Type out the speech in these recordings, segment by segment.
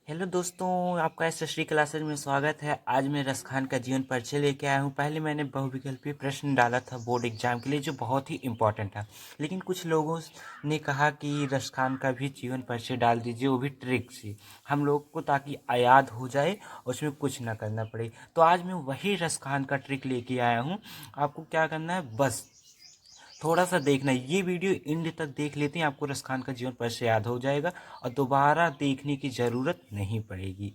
Hello दोस्तों, आपका S Shri classes में स्वागत है। आज मैं रस खान का जीवन परिचय लेके आया हूँ। पहले मैंने बहुविकल्पीय प्रश्न डाला था बोर्ड एग्जाम के लिए, जो बहुत ही इम्पोर्टेंट था। लेकिन कुछ लोगों ने कहा कि रस खान का भी जीवन परिचय डाल दीजिए, वो भी ट्रिक से हम लोग को, ताकि याद हो जाए और उसमें कुछ ना करना पड़े। तो आज मैं वही रस खान का ट्रिक लेके आया हूँ। आपको क्या करना है, बस थोड़ा सा देखना है। ये वीडियो एंड तक देख लेते हैं, आपको रस खान का जीवन परिचय याद हो जाएगा और दोबारा देखने की ज़रूरत नहीं पड़ेगी।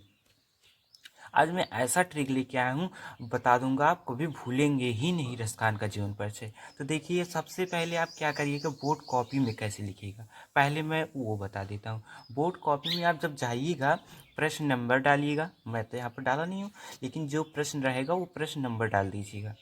आज मैं ऐसा ट्रिक लेके आया हूँ, बता दूंगा, आप कभी भूलेंगे ही नहीं रस खान का जीवन परिचय। तो देखिए, सबसे पहले आप क्या करिएगा, बोर्ड कॉपी में कैसे लिखिएगा पहले मैं वो बता देता हूँ। बोर्ड कॉपी में आप जब जाइएगा, प्रश्न नंबर डालिएगा। मैं तो यहाँ पर डाला नहीं हूँ, लेकिन जो प्रश्न रहेगा वो प्रश्न नंबर डाल दीजिएगा,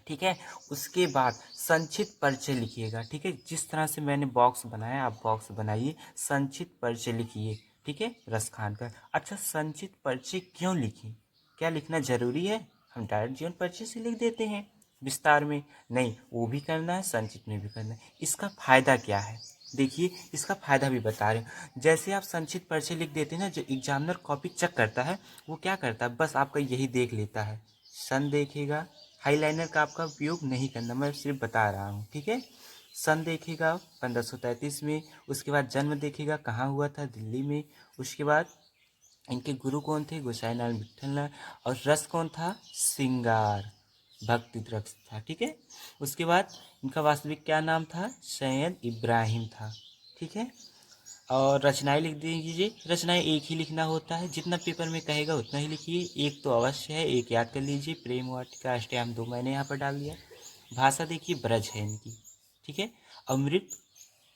ठीक है। उसके बाद संक्षिप्त परिचय लिखिएगा, ठीक है। जिस तरह से मैंने बॉक्स बनाया, आप बॉक्स बनाइए, संक्षिप्त परिचय लिखिए, ठीक है, रस खान का। अच्छा, संक्षिप्त परिचय क्यों लिखें, क्या लिखना जरूरी है? हम डायरेक्ट जीवन परिचय से लिख देते हैं विस्तार में, नहीं, वो भी करना है, संक्षिप्त में भी करना है। इसका फायदा क्या है, देखिए, इसका फायदा भी बता रहे हैं। जैसे आप संक्षिप्त परिचय लिख देते हैं ना, जो एग्जामिनर कॉपी चेक करता है, वो क्या करता है, बस आपका यही देख लेता है, सन देखेगा। हाईलाइनर का आपका उपयोग नहीं करना, मैं सिर्फ बता रहा हूँ, ठीक है। सन देखेगा 1533 में। उसके बाद जन्म देखेगा, कहाँ हुआ था, दिल्ली में। उसके बाद इनके गुरु कौन थे, गोसाई लाल विठल। और रस कौन था, सिंगार, भक्ति रस था, ठीक है। उसके बाद इनका वास्तविक क्या नाम था, सैयद इब्राहिम था, ठीक है। और रचनाएं लिख दीजिए। रचनाएं एक ही लिखना होता है, जितना पेपर में कहेगा उतना ही लिखिए। एक तो अवश्य है, एक याद कर लीजिए। प्रेम वाटिका अष्टयाम 2 मैंने यहाँ पर डाल दिया। भाषा देखिए, ब्रज है इनकी, ठीक है। अमृत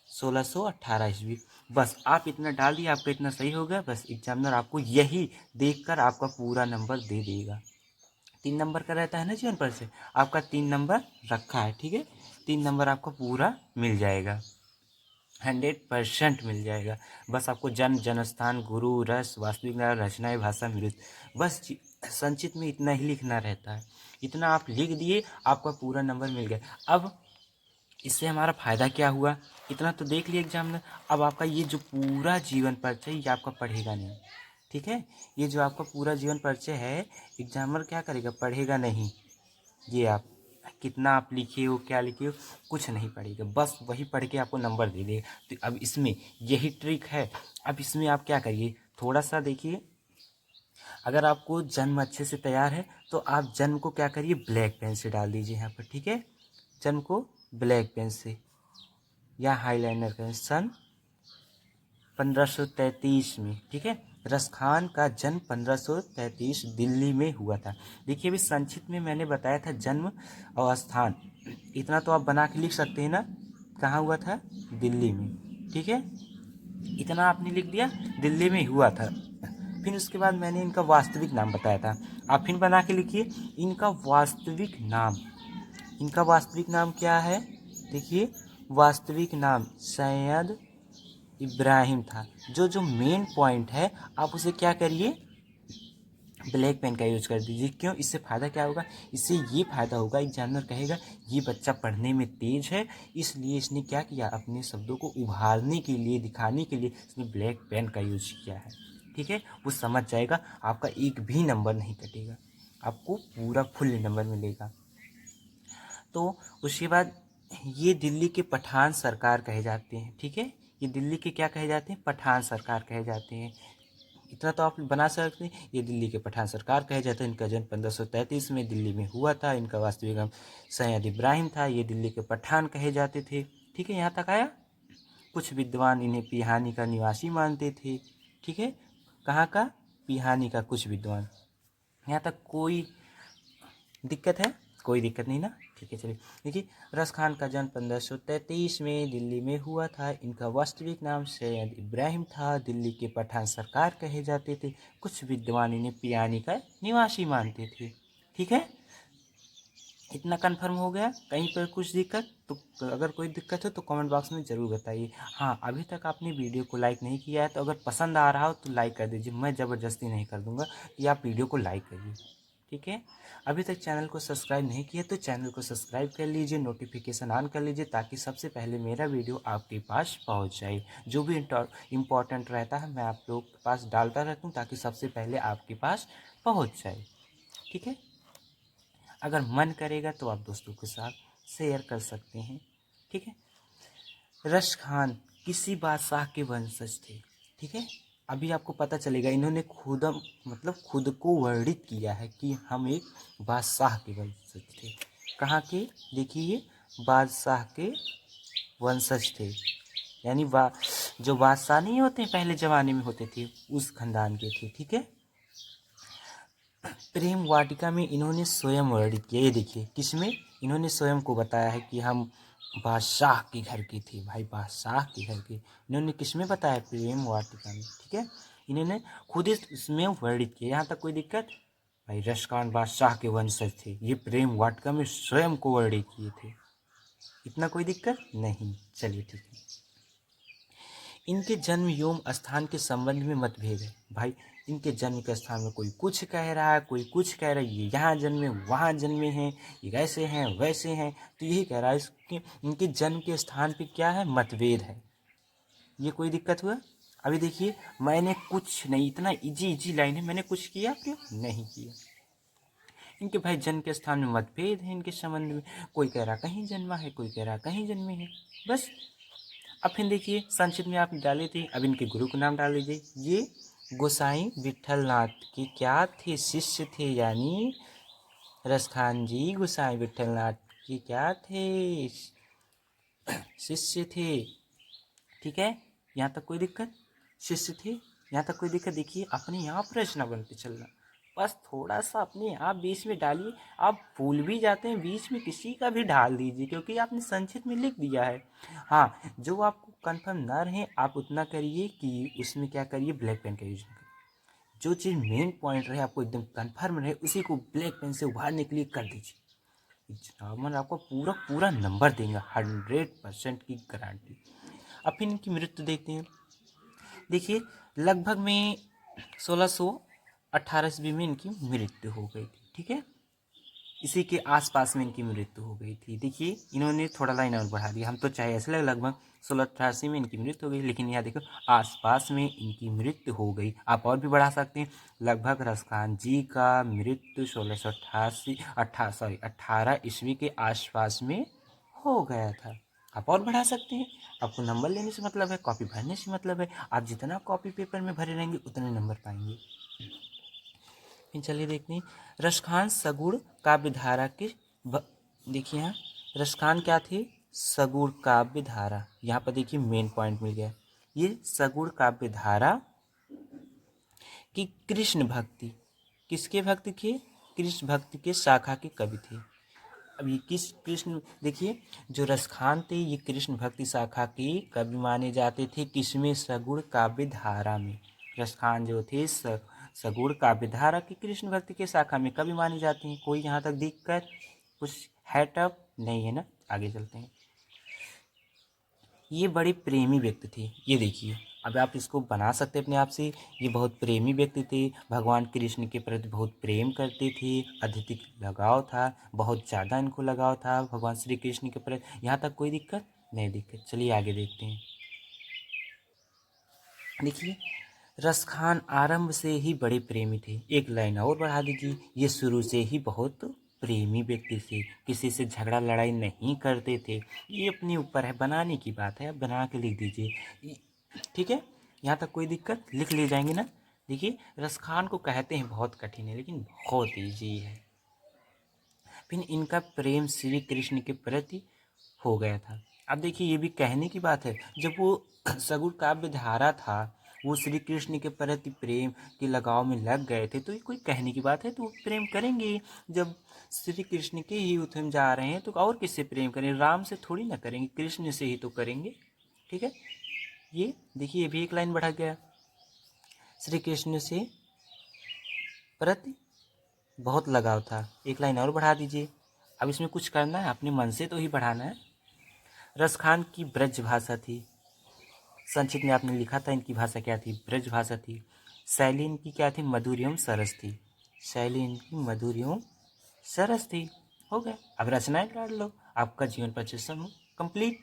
1618 ईस्वी। बस आप इतना डाल दिए, आपका इतना सही हो गया। बस एग्जामिनर आपको यही देखकर आपका पूरा नंबर दे देगा। 3 नंबर का रहता है ना जीवन पर से, आपका 3 नंबर रखा है, ठीक है। 3 नंबर आपका पूरा मिल जाएगा, 100% मिल जाएगा। बस आपको जन्म, जन्म स्थान, गुरु, रस, वास्तविक नाम, रचनाएं, भाषा, मृत, बस संचित में इतना ही लिखना रहता है। इतना आप लिख दिए, आपका पूरा नंबर मिल गया। अब इससे हमारा फायदा क्या हुआ, इतना तो देख लिया एग्जामिनर। अब आपका ये जो पूरा जीवन परिचय, ये आपका पढ़ेगा नहीं, ठीक है। ये जो आपका पूरा जीवन परिचय है, एग्जामिनर क्या करेगा, पढ़ेगा नहीं। ये आप कितना आप लिखे हो, क्या लिखे हो, कुछ नहीं पड़ेगा, बस वही पढ़ के आपको नंबर दे देगा। तो अब इसमें यही ट्रिक है। अब इसमें आप क्या करिए, थोड़ा सा देखिए। अगर आपको जन्म अच्छे से तैयार है, तो आप जन्म को क्या करिए, ब्लैक पेन से डाल दीजिए यहाँ पर, ठीक है। जन्म को ब्लैक पेन से या हाईलाइनर करें, सन 1533 में, ठीक है। रस खान का जन्म 1533 दिल्ली में हुआ था। देखिए, अभी संक्षिप्त में मैंने बताया था जन्म और स्थान, इतना तो आप बना के लिख सकते हैं ना, कहाँ हुआ था, दिल्ली में, ठीक है। इतना आपने लिख दिया, दिल्ली में हुआ था। फिर उसके बाद मैंने इनका वास्तविक नाम बताया था, आप फिर बना के लिखिए इनका वास्तविक नाम। इनका वास्तविक नाम क्या है, देखिए, वास्तविक नाम सैयद इब्राहिम था। जो जो मेन पॉइंट है, आप उसे क्या करिए, ब्लैक पेन का यूज कर दीजिए। क्यों, इससे फ़ायदा क्या होगा, इससे ये फ़ायदा होगा, एग्जामिनर कहेगा ये बच्चा पढ़ने में तेज है, इसलिए इसने क्या किया, अपने शब्दों को उभारने के लिए, दिखाने के लिए इसने ब्लैक पेन का यूज किया है, ठीक है। वो समझ जाएगा, आपका एक भी नंबर नहीं कटेगा, आपको पूरा फुल नंबर मिलेगा। तो उसके बाद ये दिल्ली के पठान सरकार कहे जाते हैं, ठीक है। ये दिल्ली के क्या कहे जाते हैं, पठान सरकार कहे जाते हैं। इतना तो आप बना सकते हैं, ये दिल्ली के पठान सरकार कहे जाते हैं। इनका जन्म 1533 में दिल्ली में हुआ था। इनका वास्तविक नाम सैयद इब्राहिम था। ये दिल्ली के पठान कहे जाते थे, ठीक है। यहाँ तक आया। कुछ विद्वान इन्हें पिहानी का निवासी मानते थे, ठीक है। कहाँ का, पिहानी का, कुछ विद्वान। यहाँ तक कोई दिक्कत है, कोई दिक्कत नहीं ना, ठीक है। चलिए देखिए, रस खान का जन्म 1533 में दिल्ली में हुआ था। इनका वास्तविक नाम सैयद इब्राहिम था। दिल्ली के पठान सरकार कहे जाते थे। कुछ विद्वान इन्हें पियानी का निवासी मानते थे, ठीक है। इतना कंफर्म हो गया। कहीं पर कुछ दिक्कत, तो अगर कोई दिक्कत हो तो कमेंट बॉक्स में ज़रूर बताइए। हाँ, अभी तक आपने वीडियो को लाइक नहीं किया है, तो अगर पसंद आ रहा हो तो लाइक कर दीजिए। मैं ज़बरदस्ती नहीं कर दूंगा कि आप वीडियो को लाइक करिए। ठीक है। अभी तक चैनल को सब्सक्राइब नहीं किया तो चैनल को सब्सक्राइब कर लीजिए, नोटिफिकेशन ऑन कर लीजिए ताकि सबसे पहले मेरा वीडियो आपके पास पहुंच जाए। जो भी इम्पोर्टेंट रहता है मैं आप लोग के पास डालता रहता हूँ ताकि सबसे पहले आपके पास पहुंच जाए। ठीक है। अगर मन करेगा तो आप दोस्तों के साथ शेयर कर सकते हैं। ठीक है। रश खान किसी बादशाह के वंशज थे। ठीक है। अभी आपको पता चलेगा, इन्होंने खुद को वर्णित किया है कि हम एक बादशाह के वंशज थे। कहाँ के? देखिए, ये बादशाह के वंशज थे, यानी जो बादशाह नहीं होते पहले ज़माने में होते थे उस खानदान के थे। ठीक है। प्रेम वाटिका में इन्होंने स्वयं वर्णित किया। ये देखिए, किसमें? इन्होंने स्वयं को बताया है कि हम बादशाह के घर के थे। भाई, बादशाह के घर के इन्होंने किसमें बताया? प्रेम वाटिका में। ठीक है। इन्होंने खुद इसमें वर्णित किया। यहाँ तक कोई दिक्कत? भाई, रसखान बादशाह के वंशज थे, ये प्रेम वाटिका में स्वयं को वर्णित किए थे। इतना कोई दिक्कत नहीं। चलिए, ठीक है। इनके जन्म एवं स्थान के संबंध में मतभेद है। भाई, इनके जन्म के स्थान में कोई कुछ कह रहा है, कोई कुछ कह रहा है, ये यहाँ जन्मे वहाँ जन्मे हैं, ये ऐसे हैं वैसे हैं, तो यही कह रहा है। इसके इनके जन्म के स्थान पे क्या है? मतभेद है। ये कोई दिक्कत हुआ? अभी देखिए, मैंने कुछ नहीं, इतना इजी लाइन है, मैंने कुछ किया क्या? नहीं किया। इनके भाई जन्म के स्थान में मतभेद है इनके संबंध में। कोई कह रहा कहीं जन्मा है, कोई कह रहा कहीं जन्मे हैं। बस। अब फिर देखिए, संक्षिप्त में आप डाले थे, अब इनके गुरु का नाम डाल लीजिए। ये गोसाई विट्ठलनाथ के क्या थे? शिष्य थे, यानी रसखान जी गोसाई विट्ठलनाथ के क्या थे? शिष्य थे। ठीक है। यहाँ तक कोई दिक्कत? शिष्य थे, यहाँ तक कोई दिक्कत? देखिए, अपने आप रचना बनते चलना, बस थोड़ा सा अपने आप बीच में डालिए। आप भूल भी जाते हैं, बीच में किसी का भी डाल दीजिए क्योंकि आपने संक्षिप्त में लिख दिया है। हाँ, जो आपको कंफर्म ना रहे आप उतना करिए कि उसमें क्या करिए, ब्लैक पेन का यूज करिए। जो चीज़ मेन पॉइंट रहे, आपको एकदम कंफर्म रहे, उसी को ब्लैक पेन से उभारने के लिए कर दीजिए। एग्जामिनर आपको पूरा पूरा नंबर देंगे, 100% की गारंटी। अब फिर इनकी मृत्यु देखते हैं। देखिए, लगभग में 1618 ईस्वी में इनकी मृत्यु हो गई थी। ठीक है। इसी के आसपास में इनकी मृत्यु हो गई थी। देखिए, इन्होंने थोड़ा लाइन और बढ़ा दिया, हम तो चाहे ऐसे लगभग 1688 में इनकी मृत्यु हो गई, लेकिन यहाँ देखो आसपास में इनकी मृत्यु हो गई। आप और भी बढ़ा सकते हैं, लगभग रसखान जी का मृत्यु 18 ईस्वी के आसपास में हो गया था। आप और बढ़ा सकते हैं। आपको नंबर लेने से मतलब है, कॉपी भरने से मतलब है। आप जितना कॉपी पेपर में भरे रहेंगे उतने नंबर पाएंगे। फिर चलिए देखते हैं, रसखान सगुड़ काव्यधारा के देखिए, यहाँ रसखान क्या थे? सगुड़ काव्यधारा। यहाँ पर देखिए मेन पॉइंट मिल गया। ये सगुड़ काव्यधारा की कृष्ण भक्ति, किसके भक्ति थे? कृष्ण भक्ति के शाखा के कवि थे। अब ये किस कृष्ण, देखिए, जो रसखान थे ये कृष्ण भक्ति शाखा के कवि माने जाते थे। किसमें? सगुड़ काव्यधारा में। रसखान जो थे सगुड़ काव्यधारा की कृष्ण भक्ति के शाखा में कवि माने जाते हैं। कोई यहाँ तक दिक्कत? कुछ है टफ नहीं है ना? आगे चलते हैं। ये बड़े प्रेमी व्यक्ति थे। ये देखिए, अब आप इसको बना सकते अपने आप से। ये बहुत प्रेमी व्यक्ति थे, भगवान कृष्ण के प्रति बहुत प्रेम करते थे, अत्यधिक लगाव था, बहुत ज़्यादा इनको लगाव था भगवान श्री कृष्ण के प्रति। यहाँ तक कोई दिक्कत नहीं? दिक्कत। चलिए आगे देखते हैं। देखिए, रसखान आरंभ से ही बड़े प्रेमी थे। एक लाइन और बढ़ा दीजिए, ये शुरू से ही बहुत प्रेमी व्यक्ति थे, किसी से झगड़ा लड़ाई नहीं करते थे। ये अपने ऊपर है, बनाने की बात है, बना के लिख दीजिए। ठीक है। यहाँ तक कोई दिक्कत? लिख ले जाएंगे ना? देखिए, रसखान को कहते हैं बहुत कठिन है लेकिन बहुत ईजी है। फिर इनका प्रेम श्री कृष्ण के प्रति हो गया था। अब देखिए, ये भी कहने की बात है, जब वो सगुड़ काव्य धारा था, वो श्री कृष्ण के प्रति प्रेम के लगाव में लग गए थे, तो ये कोई कहने की बात है? तो वो प्रेम करेंगे। जब श्री कृष्ण के ही युद्ध में जा रहे हैं तो और किससे प्रेम करेंगे? राम से थोड़ी ना करेंगे, कृष्ण से ही तो करेंगे। ठीक है। ये देखिए, ये भी एक लाइन बढ़ा गया, श्री कृष्ण से प्रति बहुत लगाव था। एक लाइन और बढ़ा दीजिए। अब इसमें कुछ करना है, अपने मन से तो ही बढ़ाना है। रसखान की ब्रज भाषा थी, संक्षिप्त में आपने लिखा था इनकी भाषा क्या थी? ब्रज भाषा थी। शैली इनकी क्या थी? मधुर एवं सरस थी। शैली इनकी मधुर एवं सरस थी। हो गया, अब रचनाएं काट लो, आपका जीवन परिचय समूह कंप्लीट।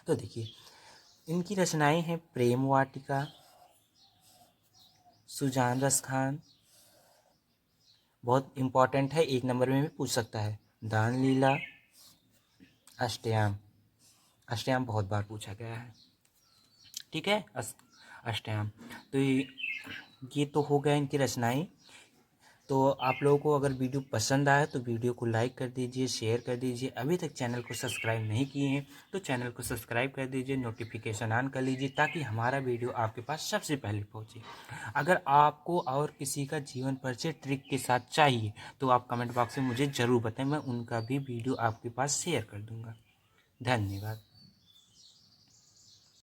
तो देखिए, इनकी रचनाएं हैं प्रेम वाटिका, सुजान रस खान, बहुत इंपॉर्टेंट है, 1 नंबर में भी पूछ सकता है, दान लीला, अष्टयाम। अष्टयाम बहुत बार पूछा गया है, ठीक है। अष्टयाम। तो ये तो हो गया इनकी रचनाएं। तो आप लोगों को अगर वीडियो पसंद आया तो वीडियो को लाइक कर दीजिए, शेयर कर दीजिए। अभी तक चैनल को सब्सक्राइब नहीं किए हैं तो चैनल को सब्सक्राइब कर दीजिए, नोटिफिकेशन ऑन कर लीजिए ताकि हमारा वीडियो आपके पास सबसे पहले पहुंचे। अगर आपको और किसी का जीवन परिचय ट्रिक के साथ चाहिए तो आप कमेंट बॉक्स में मुझे ज़रूर बताएं, मैं उनका भी वीडियो आपके पास शेयर कर दूँगा। धन्यवाद।